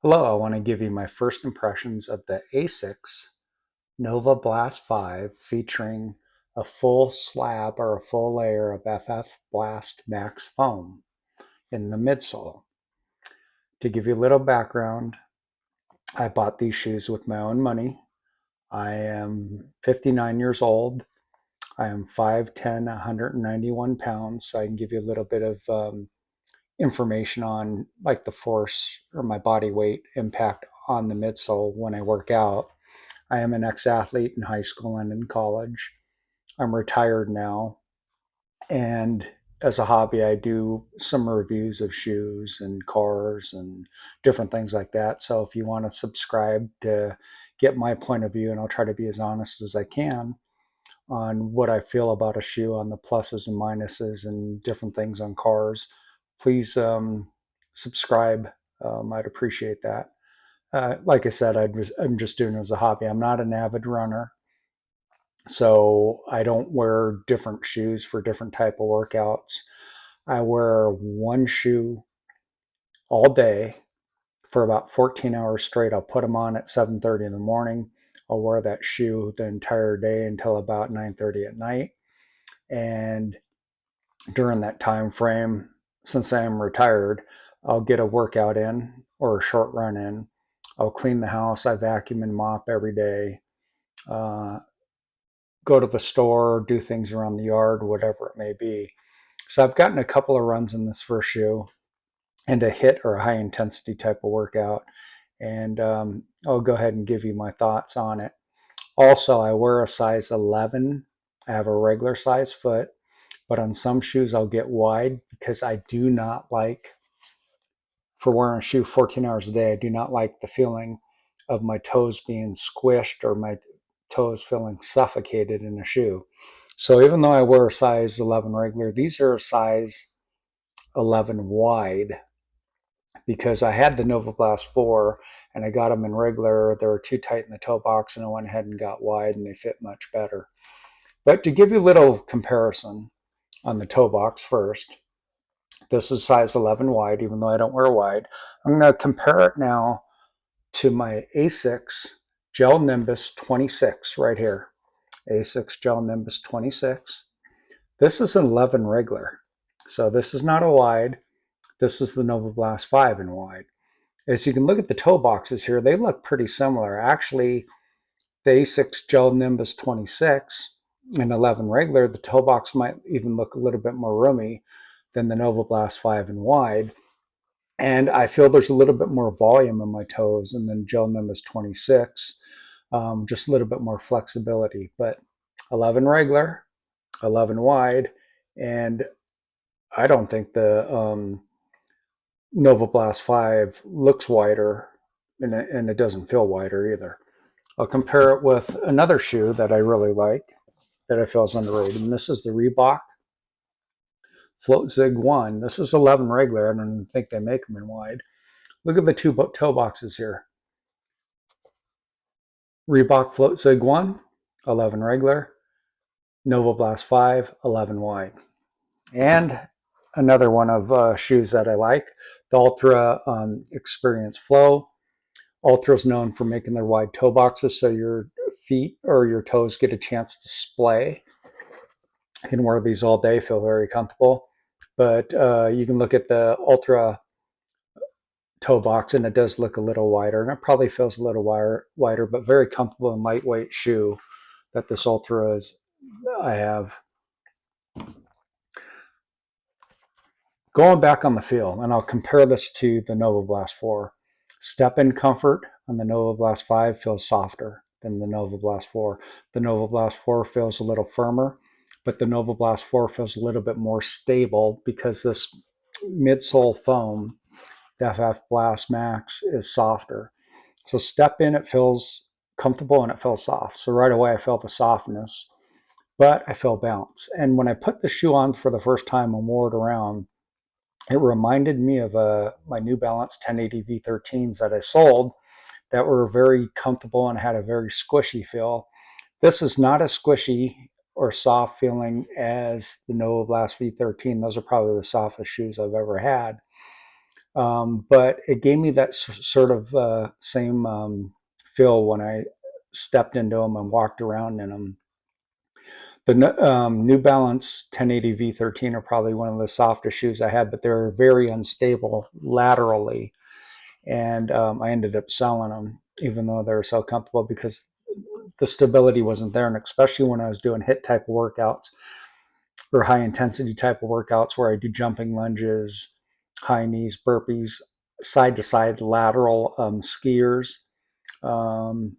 Hello, I want to give you my first impressions of the Asics Novablast 5 featuring a full slab or a full layer of FF Blast Max foam in the midsole. To give you a little background, I bought these shoes with my own money. I am 59 years old. I am 5'10", 191 pounds, so I can give you a little bit of information on like the force or my body weight impact on the midsole when I work out. I am an ex-athlete in high school and in college. I'm retired now, and as a hobby, I do some reviews of shoes and cars and different things like that. So if you want to subscribe to get my point of view, and I'll try to be as honest as I can on what I feel about a shoe, on the pluses and minuses and different things on cars, please subscribe. I'd appreciate that. Like I said, I'm just doing it as a hobby. I'm not an avid runner, so I don't wear different shoes for different type of workouts. I wear one shoe all day for about 14 hours straight. I'll put them on at 7:30 in the morning. I'll wear that shoe the entire day until about 9:30 at night. And during that time frame, since I am retired, I'll get a workout in or a short run in. I'll clean the house. I vacuum and mop every day. Uh, Go to the store, do things around the yard, whatever it may be. So I've gotten a couple of runs in this first shoe and a hit or a high intensity type of workout. And I'll go ahead and give you my thoughts on it. Also, I wear a size 11. I have a regular size foot, but on some shoes I'll get wide because I do not like, for wearing a shoe 14 hours a day, I do not like the feeling of my toes being squished or my toes feeling suffocated in a shoe. So even though I wear a size 11 regular, these are a size 11 wide because I had the Novablast 4 and I got them in regular. They were too tight in the toe box, and I went ahead and got wide, and they fit much better. But to give you a little comparison on the toe box first, this is size 11 wide, even though I don't wear wide. I'm going to compare it now to my Asics Gel Nimbus 26 right here. Asics Gel Nimbus 26. This is an 11 regular. So this is not a wide. This is the Novablast 5 in wide. As you can look at the toe boxes here, they look pretty similar. Actually, the Asics Gel Nimbus 26 and 11 regular, the toe box might even look a little bit more roomy than the Novablast 5 in wide. And I feel there's a little bit more volume in my toes and then Gel Nimbus 26, just a little bit more flexibility. But 11 regular, 11 wide, and I don't think the Novablast 5 looks wider, and it doesn't feel wider either. I'll compare it with another shoe that I really like that I feel is underrated, and this is the Reebok Floatzig1. This is 11 regular. I don't even think they make them in wide. Look at the two toe boxes here. Reebok Floatzig1, 11 regular. Novablast 5, 11 wide. And another one of shoes that I like, the Ultra Experience Flow. Ultra is known for making their wide toe boxes so your feet or your toes get a chance to splay. You can wear these all day, feel very comfortable. But you can look at the Ultra toe box and it does look a little wider, and it probably feels a little wider, but very comfortable and lightweight shoe that this Ultra is. I have. Going back on the feel, and I'll compare this to the Novablast 4. Step-in comfort on the Novablast 5 feels softer than the Novablast 4. The Novablast 4 feels a little firmer, but the Novablast 4 feels a little bit more stable because this midsole foam, the FF Blast Max, is softer. So step in, it feels comfortable and it feels soft. So right away I felt the softness, but I feel bounce. And when I put the shoe on for the first time and wore it around, it reminded me of my New Balance 1080 V13s that I sold that were very comfortable and had a very squishy feel. This is not as squishy or soft feeling as the Novablast V13. Those are probably the softest shoes I've ever had. But it gave me that sort of same feel when I stepped into them and walked around in them. The New Balance 1080 V13 are probably one of the softest shoes I had, but they're very unstable laterally. And I ended up selling them, even though they were so comfortable, because the stability wasn't there. And especially when I was doing HIIT type of workouts or high intensity type of workouts where I do jumping lunges, high knees, burpees, side to side lateral skiers. Um,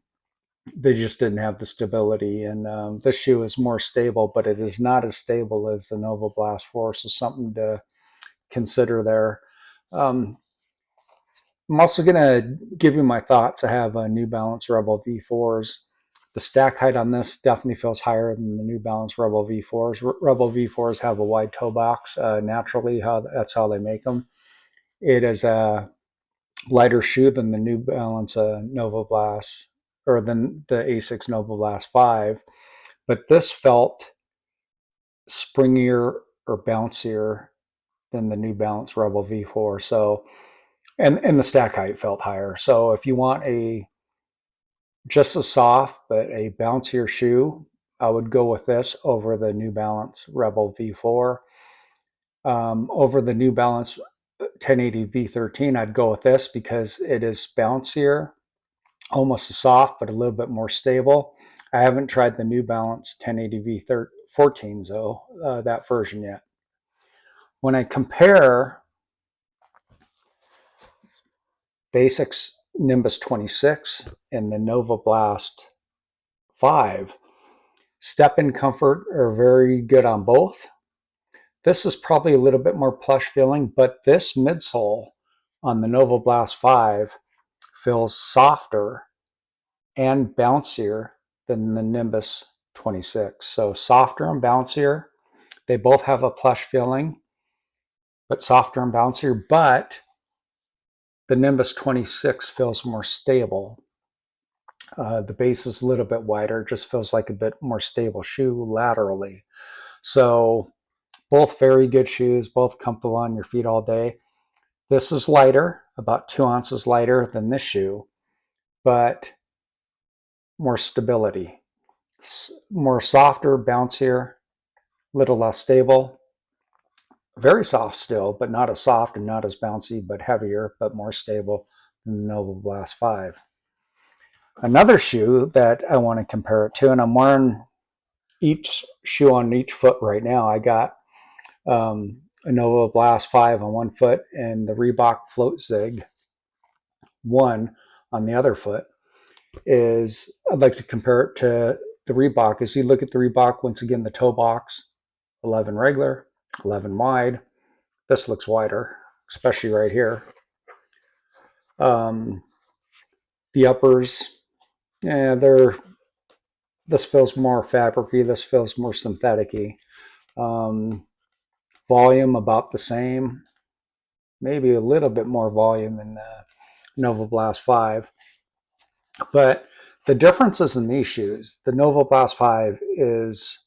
they just didn't have the stability. And this shoe is more stable, but it is not as stable as the Novablast 4. So something to consider there. I'm also going to give you my thoughts. I have a New Balance Rebel V4s. The stack height on this definitely feels higher than the New Balance Rebel V4s. Rebel V4s have a wide toe box naturally. That's how they make them. It is a lighter shoe than the New Balance Novablast, or than the Asics Novablast 5, but this felt springier or bouncier than the New Balance Rebel V4. So, and the stack height felt higher. So if you want a just a soft but a bouncier shoe, I would go with this over the New Balance Rebel V4. Over the New Balance 1080 V13, I'd go with this because it is bouncier, almost as soft, but a little bit more stable. I haven't tried the New Balance 1080 V14s, though, that version yet. When I compare the Asics Nimbus 26 and the Novablast 5, step and comfort are very good on both. This is probably a little bit more plush feeling, but this midsole on the Novablast 5 feels softer and bouncier than the Nimbus 26. So softer and bouncier. They both have a plush feeling, but softer and bouncier. But the Nimbus 26 feels more stable. The base is a little bit wider, just feels like a bit more stable shoe laterally. So both very good shoes, both comfortable on your feet all day. This is lighter, about 2 ounces lighter than this shoe, but more stability. More softer, bouncier, little less stable. Very soft still, but not as soft and not as bouncy, but heavier, but more stable than the Novablast 5. Another shoe that I want to compare it to, and I'm wearing each shoe on each foot right now. I got a Novablast 5 on one foot and the Reebok Floatzig1 on the other foot. I'd like to compare it to the Reebok. As you look at the Reebok, once again, the toe box, 11 regular, 11 wide. This looks wider, especially right here. The uppers, yeah, this feels more fabricy. This feels more synthetic-y. Volume about the same, maybe a little bit more volume than Novablast 5. But the differences in these shoes, the Novablast 5 is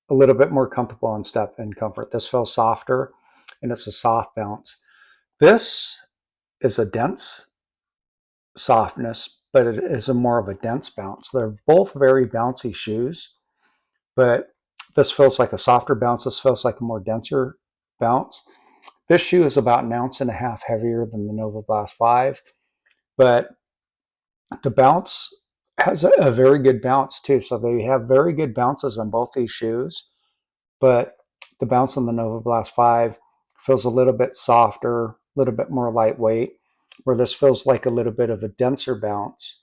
a little bit more comfortable on step and comfort. This feels softer and it's a soft bounce. This is a dense softness, but it is a more of a dense bounce. They're both very bouncy shoes, but this feels like a softer bounce. This feels like a more denser bounce. This shoe is about 1.5 ounces heavier than the Novablast 5, but the bounce has a very good bounce too. So they have very good bounces on both these shoes, but the bounce on the Novablast 5 feels a little bit softer, a little bit more lightweight, where this feels like a little bit of a denser bounce.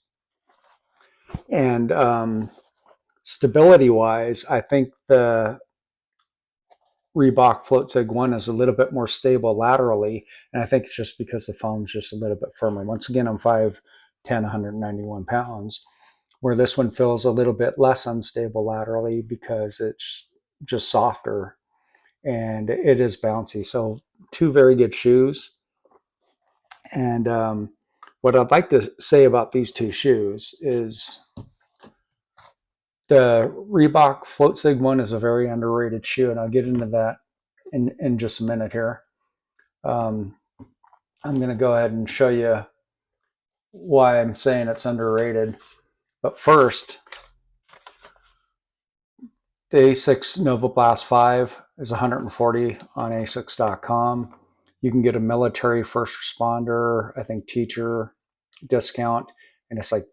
And stability-wise, I think the Reebok Floatzig1 is a little bit more stable laterally, and I think it's just because the foam's just a little bit firmer. Once again, I'm 5'10", 191 pounds, where this one feels a little bit less unstable laterally because it's just softer and it is bouncy. So two very good shoes. And what I'd like to say about these two shoes is the Reebok Floatzig1 is a very underrated shoe, and I'll get into that in just a minute here. I'm going to go ahead and show you why I'm saying it's underrated. But first, the Asics Novablast 5 is $140 on Asics.com. You can get a military first responder, I think teacher discount, and it's like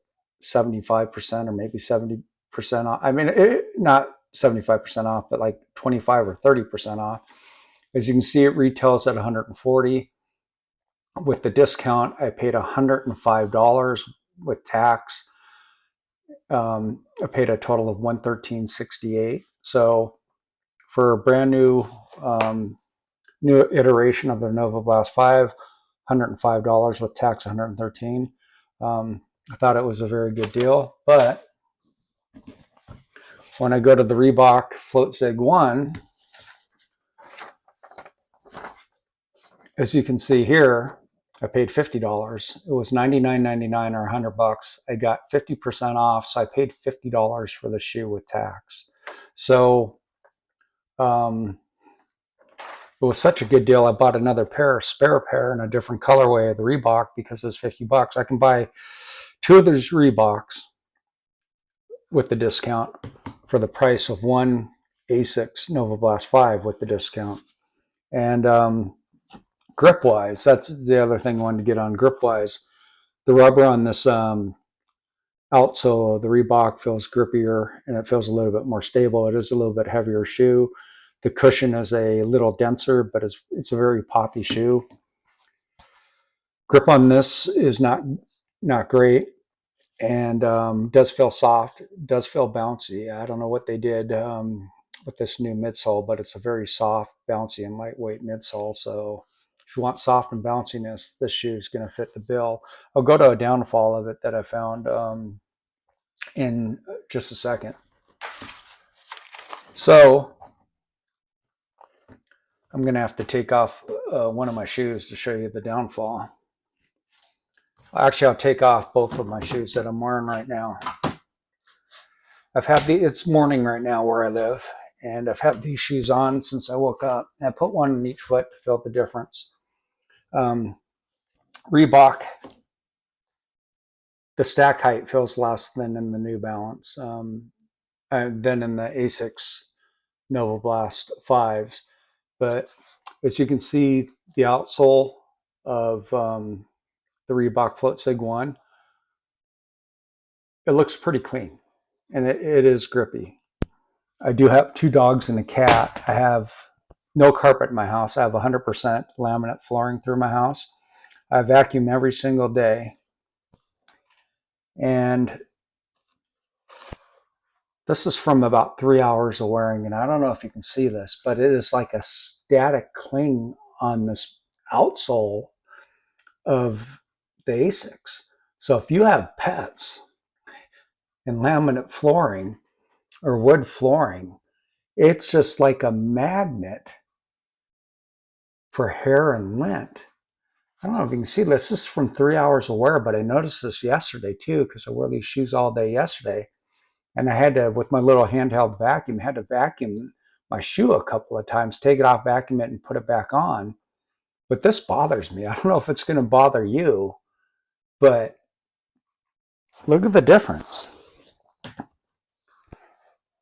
75% or maybe 70% off. I mean, not 75% off, but like 25 or 30% off. As you can see, it retails at $140. With the discount, I paid $105 with tax. I paid a total of $113.68. So for a brand new new iteration of the Novablast 5, $105 with tax, $113. I thought it was a very good deal. But when I go to the Reebok Floatzig1, as you can see here, I paid $50. It was $99.99 or $100. I got 50% off, so I paid $50 for the shoe with tax. So it was such a good deal. I bought another spare pair in a different colorway of the Reebok because it was $50. I can buy two of these Reeboks with the discount for the price of one Asics Novablast 5 with the discount. And grip wise, that's the other thing I wanted to get on. Grip wise, the rubber on this outsole of the Reebok feels grippier and it feels a little bit more stable. It is a little bit heavier shoe. The cushion is a little denser, but it's a very poppy shoe. Grip on this is not great, and does feel soft, does feel bouncy. I don't know what they did with this new midsole, but it's a very soft, bouncy, and lightweight midsole. So if you want soft and bounciness, this shoe is going to fit the bill. I'll go to a downfall of it that I found in just a second. So I'm going to have to take off one of my shoes to show you the downfall. Actually, I'll take off both of my shoes that I'm wearing right now. It's morning right now where I live, and I've had these shoes on since I woke up. And I put one in each foot to feel the difference. Reebok, the stack height feels less than in the New Balance, than in the Asics Novablast 5s. But as you can see, the outsole of the Reebok Floatzig1, it looks pretty clean, and it is grippy. I do have two dogs and a cat. I have no carpet in my house. I have 100% laminate flooring through my house. I vacuum every single day. And this is from about 3 hours of wearing, and I don't know if you can see this, but it is like a static cling on this outsole of the Asics. So if you have pets and laminate flooring or wood flooring, it's just like a magnet for hair and lint. I don't know if you can see this. This is from 3 hours of wear, but I noticed this yesterday too because I wore these shoes all day yesterday. And I had to, with my little handheld vacuum, had to vacuum my shoe a couple of times, take it off, vacuum it, and put it back on. But this bothers me. I don't know if it's going to bother you, but look at the difference.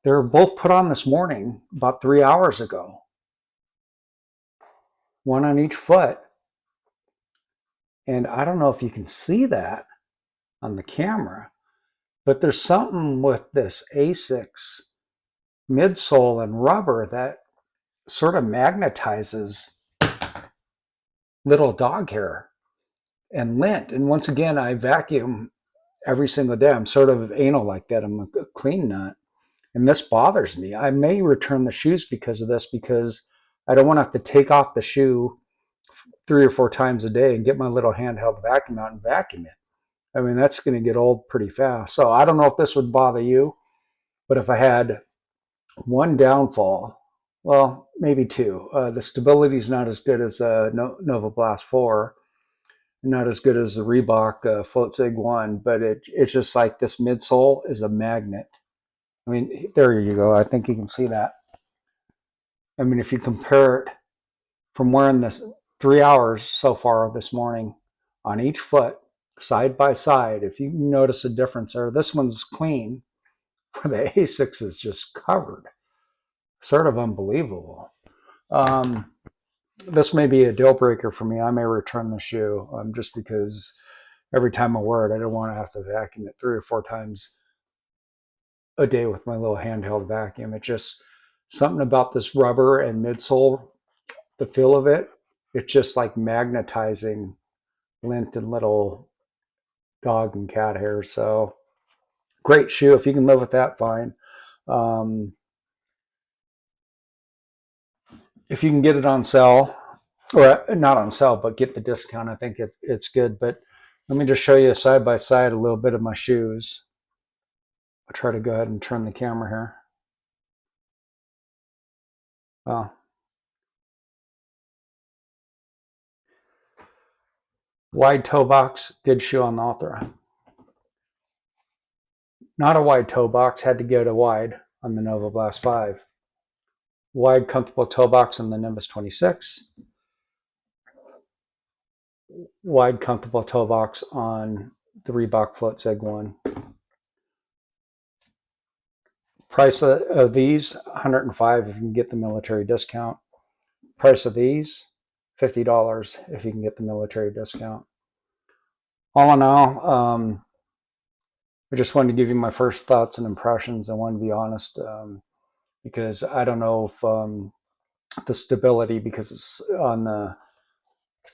They were both put on this morning about 3 hours ago, one on each foot. And I don't know if you can see that on the camera, but there's something with this Asics midsole and rubber that sort of magnetizes little dog hair and lint. And once again, I vacuum every single day. I'm sort of anal like that. I'm a clean nut. And this bothers me. I may return the shoes because of this, because I don't want to have to take off the shoe 3 or 4 times a day and get my little handheld vacuum out and vacuum it. I mean, that's going to get old pretty fast. So I don't know if this would bother you, but if I had one downfall, well, maybe two. The stability is not as good as Novablast 4, not as good as the Reebok Floatzig1, but it's just like this midsole is a magnet. I mean, there you go. I think you can see that. I mean, if you compare it from wearing this 3 hours so far this morning on each foot, side by side. If you notice a difference there, this one's clean, where the Asics is just covered. Sort of unbelievable. This may be a deal breaker for me. I may return the shoe just because every time I wear it, I don't want to have to vacuum it 3 or 4 times a day with my little handheld vacuum. It's just something about this rubber and midsole, the feel of it, it's just like magnetizing lint and little dog and cat hair. So great shoe. If you can live with that, fine. Um, if you can get it on sale, or not on sale, but get the discount, I think it's good. But let me just show you side by side a little bit of my shoes. I'll try to go ahead and turn the camera here. Oh. Wide toe box, good shoe on the Ultra. Not a wide toe box, had to go to wide on the Novablast 5. Wide, comfortable toe box on the Nimbus 26. Wide, comfortable toe box on the Reebok Floatzig1. Price of these, $105 if you can get the military discount. Price of these, $50 if you can get the military discount. All in all, I just wanted to give you my first thoughts and impressions. I want to be honest because I don't know if the stability, because it's on the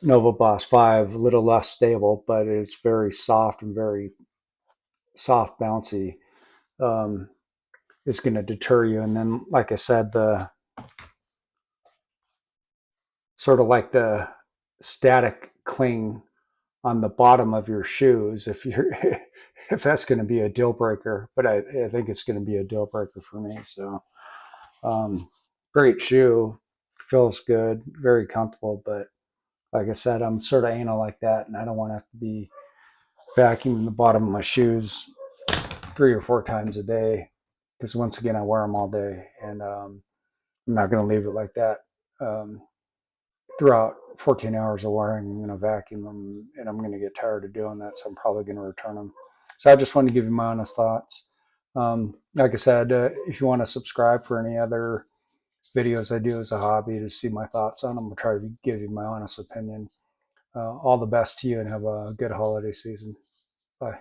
Novablast 5, a little less stable, but it's very soft and very soft, bouncy, is going to deter you. And then, like I said, the sort of like the static cling on the bottom of your shoes, if you're if that's going to be a deal breaker, but I think it's going to be a deal breaker for me. So great shoe, feels good, very comfortable, but like I said, I'm sort of anal like that, and I don't want to have to be vacuuming the bottom of my shoes 3 or 4 times a day, because once again I wear them all day, and I'm not going to leave it like that. Throughout 14 hours of wearing, I'm going to vacuum them, and I'm going to get tired of doing that, so I'm probably going to return them. So I just wanted to give you my honest thoughts. Like I said, if you want to subscribe for any other videos I do as a hobby to see my thoughts on them, I'll try to give you my honest opinion. All the best to you, and have a good holiday season. Bye.